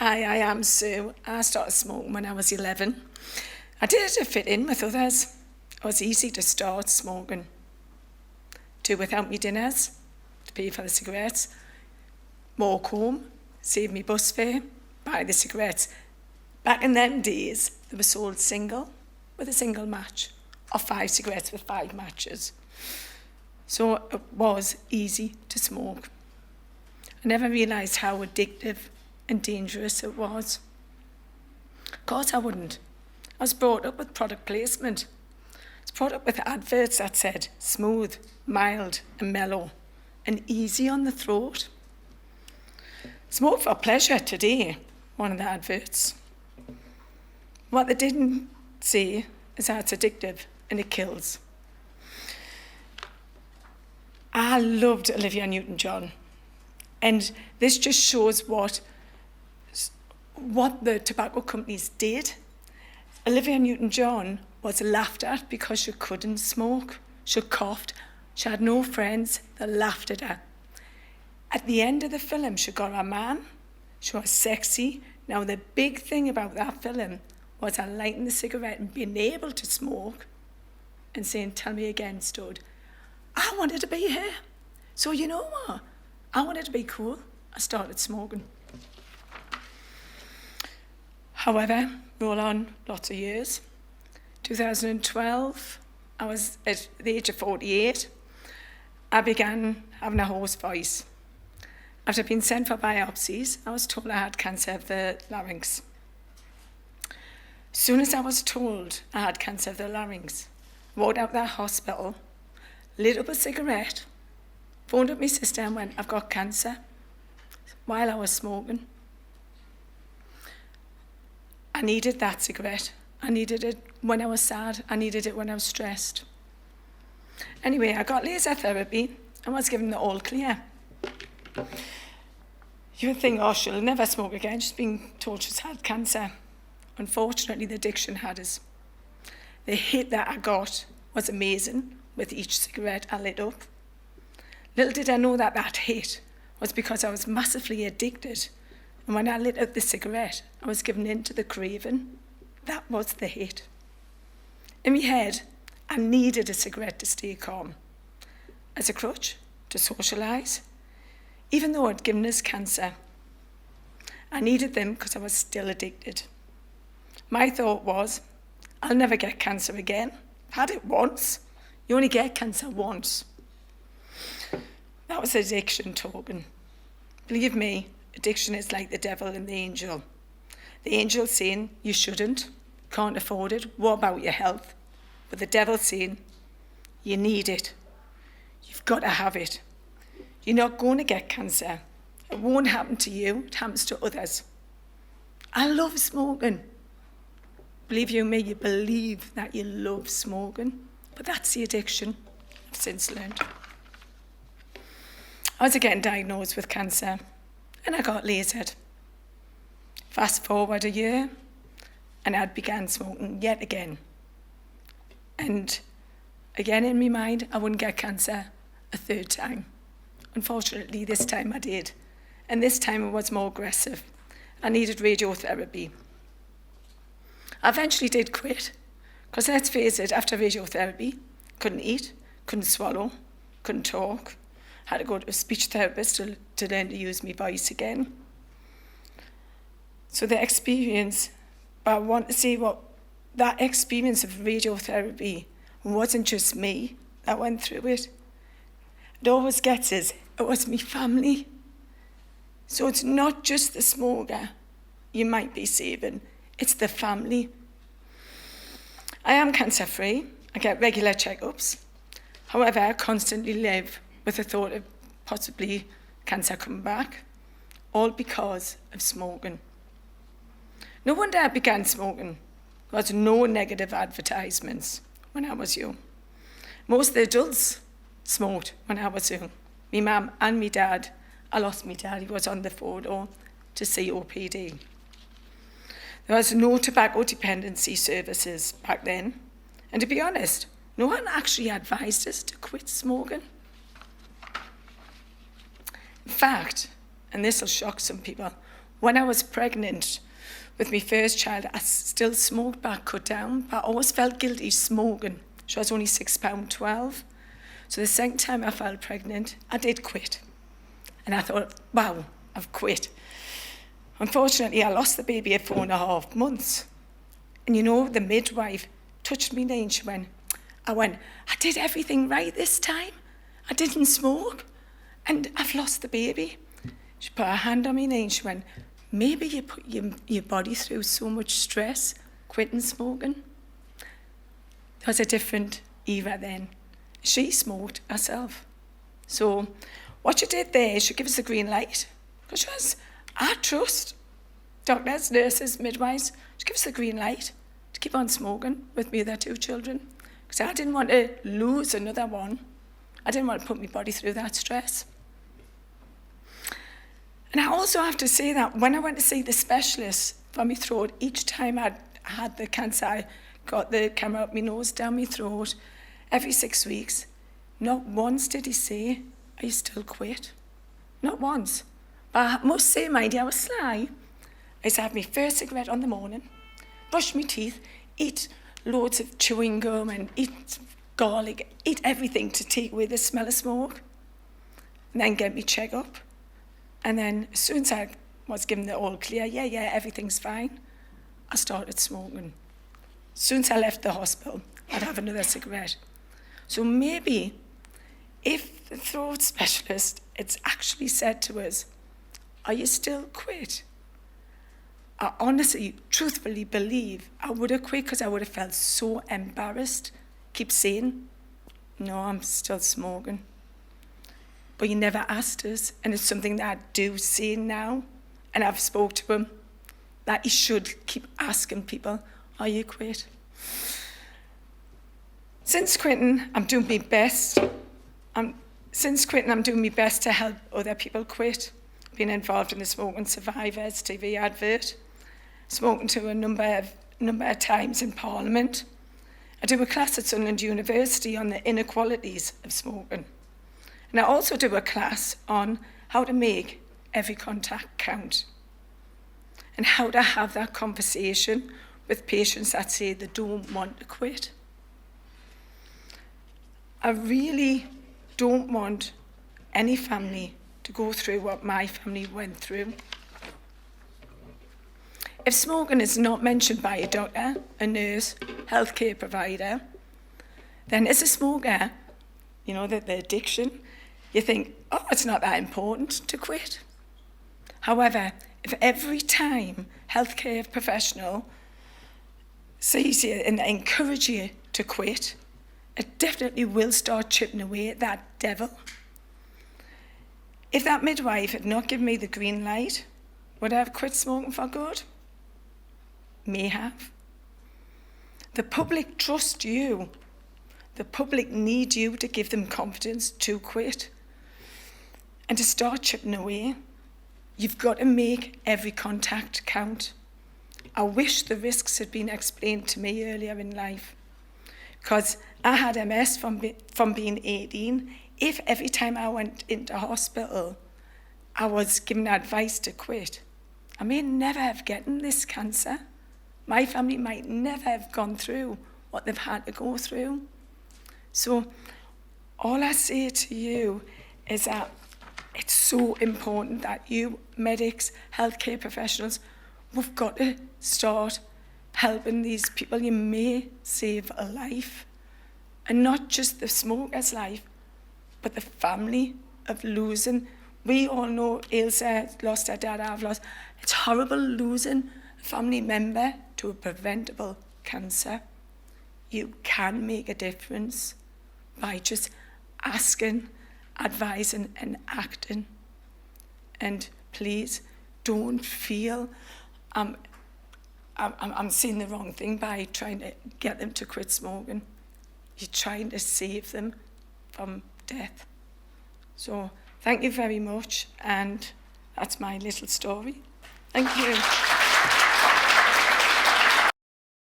Hi, I am Sue. I started smoking when I was 11. I did it to fit in with others. It was easy to start smoking. Do without me dinners, to pay for the cigarettes, walk home, save me bus fare, buy the cigarettes. Back in them days, they were sold single with a single match, or 5 cigarettes with 5 matches. So it was easy to smoke. I never realised how addictive and dangerous it was. Of course I wouldn't. I was brought up with product placement. I was brought up with adverts that said smooth, mild and mellow and easy on the throat. Smoke for pleasure today, one of the adverts. What they didn't say is that it's addictive and it kills. I loved Olivia Newton-John, and this just shows what the tobacco companies did. Olivia Newton-John was laughed at because she couldn't smoke. She coughed. She had no friends. They laughed at her. At the end of the film, she got a man. She was sexy. Now, the big thing about that film was her lighting the cigarette and being able to smoke and saying, "Tell me again, stud." I wanted to be her. So you know what? I wanted to be cool. I started smoking. However, roll on lots of years. 2012, I was at the age of 48. I began having a hoarse voice. After being sent for biopsies, I was told I had cancer of the larynx. As soon as I was told I had cancer of the larynx, walked out of that hospital, lit up a cigarette, phoned up my sister and went, "I've got cancer," while I was smoking. I needed that cigarette. I needed it when I was sad. I needed it when I was stressed. Anyway, I got laser therapy and was given the all clear. You would think, oh, she'll never smoke again. She's been told she's had cancer. Unfortunately, the addiction had us. The hit that I got was amazing with each cigarette I lit up. Little did I know that that hit was because I was massively addicted. And when I lit up the cigarette, I was given in to the craving. That was the hit. In my head, I needed a cigarette to stay calm. As a crutch, to socialise. Even though I'd given us cancer, I needed them because I was still addicted. My thought was, I'll never get cancer again. I've had it once. You only get cancer once. That was addiction talking. Believe me, addiction is like the devil and the angel. The angel saying, you shouldn't, can't afford it, what about your health? But the devil saying, you need it. You've got to have it. You're not going to get cancer. It won't happen to you, it happens to others. I love smoking. Believe you me, you believe that you love smoking, but that's the addiction I've since learned. I was getting diagnosed with cancer and I got lasered. Fast forward a year and I'd began smoking yet again. And again in my mind, I wouldn't get cancer a third time. Unfortunately, this time I did. And this time it was more aggressive. I needed radiotherapy. I eventually did quit, because let's face it, after radiotherapy, couldn't eat, couldn't swallow, couldn't talk. Had to go to a speech therapist to learn to use my voice again. So the experience, but I want to say what that experience of radiotherapy wasn't just me that went through it. It always gets us, it was my family. So it's not just the smoker you might be saving, it's the family. I am cancer-free. I get regular checkups. However, I constantly live with the thought of possibly cancer coming back, all because of smoking. No wonder I began smoking. There was no negative advertisements when I was young. Most of the adults smoked when I was young. My mum and my dad. I lost my dad, he was on the photo, to COPD. There was no tobacco dependency services back then. And to be honest, no one actually advised us to quit smoking. In fact, and this will shock some people, When I was pregnant with my first child, I still smoked, but I cut down. But I always felt guilty smoking. So I was only £6.12. So the second time I fell pregnant, I did quit. And I thought, wow, I've quit. Unfortunately, I lost the baby at 4.5 months. And you know, the midwife touched me knee and she went, I did everything right this time. I didn't smoke. And I've lost the baby. She put her hand on my knee and she went, maybe you put your body through so much stress quitting smoking. There was a different era then. She smoked herself. So what she did there is she gave us the green light. Because I trust doctors, nurses, midwives. She gave us the green light to keep on smoking with me other 2 children. Because I didn't want to lose another one. I didn't want to put my body through that stress. And I also have to say that when I went to see the specialist for my throat, each time I had the cancer, I got the camera up my nose, down my throat, every 6 weeks, not once did he say, are you still quit? Not once. But I must say, mind you, I was sly. I used to have my first cigarette on the morning, brush my teeth, eat loads of chewing gum and eat garlic, eat everything to take away the smell of smoke, and then get me check up. And then as soon as I was given the all clear, yeah, everything's fine, I started smoking. As soon as I left the hospital, I'd have another cigarette. So maybe if the throat specialist had actually said to us, are you still quit? I honestly, truthfully believe I would have quit because I would have felt so embarrassed. Keep saying, no, I'm still smoking. But he never asked us, and it's something that I do say now, and I've spoke to him, that he should keep asking people, are you quit? Since quitting, I'm doing my best. Since quitting, I'm doing my best to help other people quit. Been involved in the Smoking Survivors TV advert, spoken to a number of times in Parliament. I do a class at Sunderland University on the inequalities of smoking. And I also do a class on how to make every contact count and how to have that conversation with patients that say they don't want to quit. I really don't want any family to go through what my family went through. If smoking is not mentioned by a doctor, a nurse, healthcare provider, then as a smoker, you know, the addiction, you think, oh, it's not that important to quit. However, if every time healthcare professional sees you and encourages you to quit, it definitely will start chipping away at that devil. If that midwife had not given me the green light, would I have quit smoking for good? May have. The public trust you. The public need you to give them confidence to quit. And to start chipping away, you've got to make every contact count. I wish the risks had been explained to me earlier in life, because I had MS from being 18. If every time I went into hospital, I was given advice to quit, I may never have gotten this cancer. My family might never have gone through what they've had to go through. So all I say to you is that it's so important that you medics, healthcare professionals, we've got to start helping these people. You may save a life, and not just the smoker's life, but the family of losing. We all know Ailsa lost her dad, I've lost. It's horrible losing a family member to a preventable cancer. You can make a difference by just asking, advising and acting. And please don't feel I'm saying the wrong thing by trying to get them to quit smoking. You're trying to save them from death. So thank you very much, and that's my little story. Thank you.